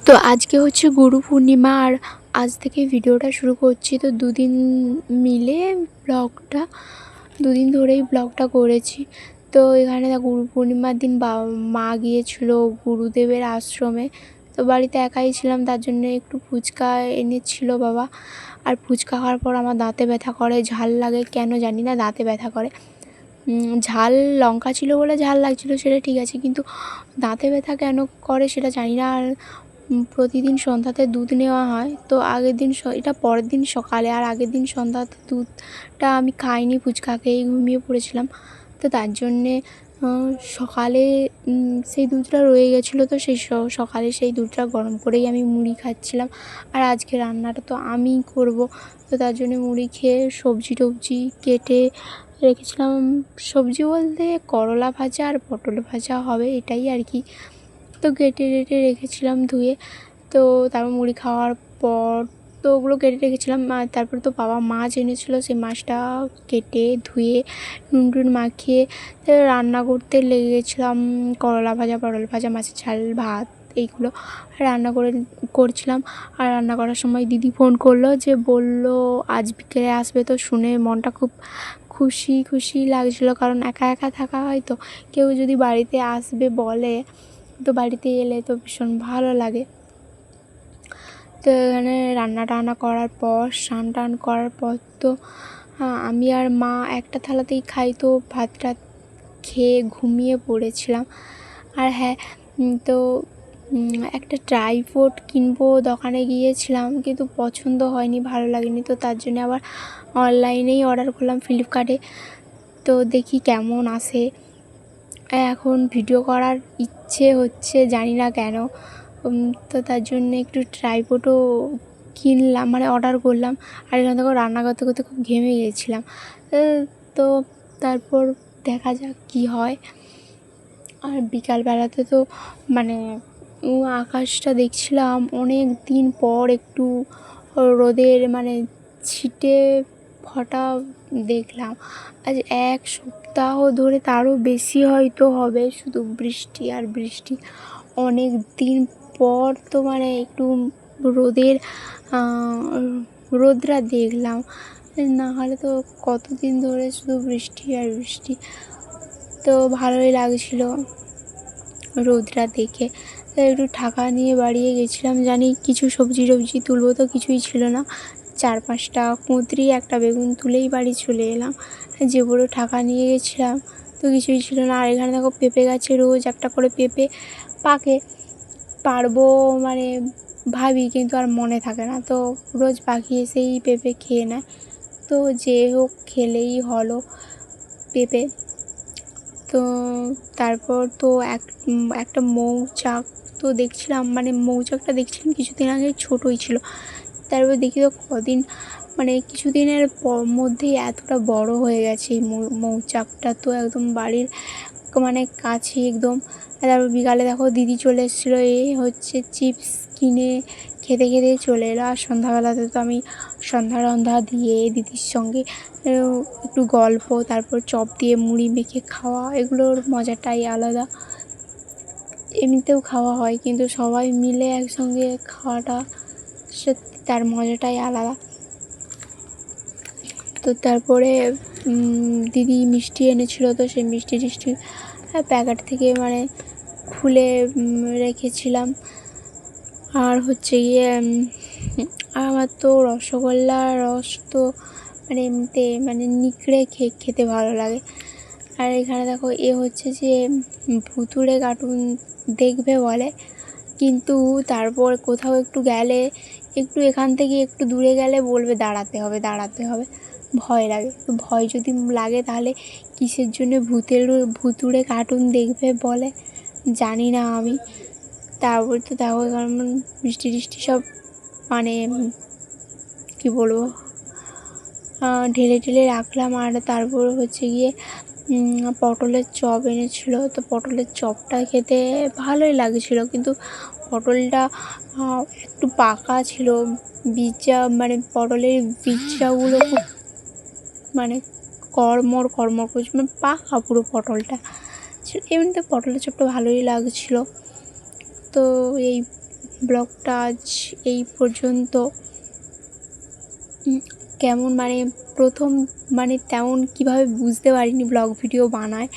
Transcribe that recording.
তো আজকে হচ্ছে গুরু পূর্ণিমা আর আজ থেকে ভিডিওটা শুরু করছি। তো দুদিন মিলে ব্লগটা দুদিন ধরেই ব্লগটা করেছি। তো এখানে গুরু পূর্ণিমার দিন মা গিয়েছিল গুরুদেবের আশ্রমে। তো বাড়িতে একাই ছিলাম, তার জন্য একটু ফুচকা এনেছিল বাবা। আর ফুচকা খাওয়ার পর আমার দাঁতে ব্যথা করে, ঝাল লাগে, কেন জানি না দাঁতে ব্যথা করে। ঝাল লঙ্কা ছিল বলে ঝাল লাগছিল, সেটা ঠিক আছে, কিন্তু দাঁতে ব্যথা কেন করে সেটা জানি না। আর প্রতিদিন সন্ধ্যাতে দুধ নেওয়া হয়। তো আগের দিন এটা পরের দিন সকালে, আর আগের দিন সন্ধ্যাতে দুধটা আমি খাইনি, ফুচকা খেয়েই ঘুমিয়ে পড়েছিলাম। তো তার জন্যে সকালে সেই দুধটা রয়ে গেছিলো। তো সেই সকালে সেই দুধটা গরম করেই আমি মুড়ি খাচ্ছিলাম। আর আজকে রান্নাটা তো আমিই করব। তো তার জন্য মুড়ি খেয়ে সবজি টবজি কেটে রেখেছিলাম। সবজি বলতে করলা ভাজা আর পটল ভাজা হবে, এটাই আর কি। তো কেটে রেখেছিলাম ধুয়ে। তো তারপর মুড়ি খাওয়ার পর তো ওগুলো কেটে রেখেছিলাম। আর তারপর তো বাবা মাছ এনেছিলো, সেই মাছটা কেটে ধুয়ে নুন টুন মাখিয়ে রান্না করতে লেগে গেছিলাম। করলা ভাজা, পটল ভাজা, মাছের ঝাল, ভাত, এইগুলো রান্না করছিলাম। আর রান্না করার সময় দিদি ফোন করলো, যে বললো আজ বিকেলে আসবে। তো শুনে মনটা খুব খুশি খুশি লাগছিলো, কারণ একা একা থাকা হয়, তো কেউ যদি বাড়িতে আসবে বলে, তো বাড়িতে এলে তো ভীষণ ভালো লাগে। তো এখানে রান্না টান্না করার পর স্নান টান করার পর তো আমি আর মা একটা থালাতেই খাই। তো ভাত টাত খেয়ে ঘুমিয়ে পড়েছিলাম। আর হ্যাঁ, তো একটা ট্রাইপড কিনবো দোকানে গিয়েছিলাম, কিন্তু পছন্দ হয়নি, ভালো লাগেনি। তো তার জন্য আবার অনলাইনেই অর্ডার করলাম, ফ্লিপকার্টে। তো দেখি কেমন আসে। এখন ভিডিও করার ইচ্ছে হচ্ছে, জানি না কেন। তো তার জন্য একটু ট্রাইপডও কিনলাম, মানে অর্ডার করলাম। আর এখান থেকে রান্না করতে করতে খুব ঘেমে গিয়েছিলাম। তো তারপর দেখা যাক কী হয়। আর বিকালবেলাতে তো মানে আকাশটা দেখছিলাম অনেক দিন পর একটু রোদের মানে ছিটে ফোঁটা দেখলাম। আজ এক সপ্তাহ ধরে, তারও বেশি হয়তো হবে, শুধু বৃষ্টি আর বৃষ্টি। অনেক দিন পর তো মানে একটু রোদের রোদরা দেখলাম, না হলে তো কতদিন ধরে শুধু বৃষ্টি আর বৃষ্টি। তো ভালোই লাগছিল রোদরা দেখে। তো একটু ঠাকা নিয়ে বাড়িয়ে গেছিলাম, জানি কিছু সবজি টবজি তুলবো, তো কিছুই ছিল না। 4-5টা কুঁদরি, একটা বেগুন তুলেই বাড়ি চলে এলাম। যে বড় ঠাকা নিয়ে গেছিলাম, তো কিছুই ছিল না। আর এখানে দেখো পেঁপে গাছে রোজ একটা করে পেঁপে পাকে, পারবো মানে ভাবি, কিন্তু আর মনে থাকে না। তো রোজ পাখি এসেই পেঁপে খেয়ে নেয়। তো যে হোক, খেলেই হলো পেঁপে। তো তারপর তো একটা মৌচাক তো দেখছিলাম, মানে মৌচাকটা দেখছিলাম কিছুদিন আগে, ছোটোই ছিল। তারপর দেখি তো মানে কিছুদিনের মধ্যেই এতটা বড় হয়ে গেছে এই মৌচাকটা। তো একদম বাড়ির মানে কাছে একদম। তারপর বিকালে দেখো দিদি চলে এসেছিলো, হচ্ছে চিপস কিনে খেতে খেতে চলে এলো। আর সন্ধ্যাবেলাতে তো আমি সন্ধ্যা দিয়ে দিদির সঙ্গে একটু গল্প, তারপর চপ দিয়ে মুড়ি মেখে খাওয়া, এগুলোর মজাটাই আলাদা। এমনিতেও খাওয়া হয়, কিন্তু সবাই মিলে একসঙ্গে খাওয়াটা সত্যি তার মজাটাই আলাদা। তো তারপরে দিদি মিষ্টি এনেছিলো, তো সেই মিষ্টি টিষ্টি প্যাকেট থেকে মানে খুলে রেখেছিলাম। আর হচ্ছে গিয়ে আমার তো রসগোল্লার রস তো মানে এমনিতে মানে নিকড়ে খেতে ভালো লাগে। আর এখানে দেখো হচ্ছে যে ভুতুড়ে কার্টুন দেখবে বলে, কিন্তু তারপর কোথাও একটু গেলে, একটু এখান থেকে একটু দূরে গেলে বলবে দাঁড়াতে হবে, ভয় লাগে। তো ভয় যদি লাগে, তাহলে কিসের জন্য ভুতুড়ে কার্টুন দেখবে বলে, জানি না আমি। তারপর তো দেখো কারণ মিষ্টি টিষ্টি সব মানে কী বলবো, ঢেলে রাখলাম। আর তারপর হচ্ছে গিয়ে পটলের চপ এনেছিলো। তো পটলের চপটা খেতে ভালোই লাগছিলো, কিন্তু পটলটা একটু পাকা ছিল, মানে পটলের বীজগুলো খুব মানে কড়মড় করছে, মানে পাকা পুরো পটলটা। এমনিতে পটলের চপটা ভালোই লাগছিলো। তো এই ব্লগটা আজ এই পর্যন্ত। কেমন প্রথম তেমন কীভাবে বুঝতে পারিনি ব্লগ ভিডিও বানায়,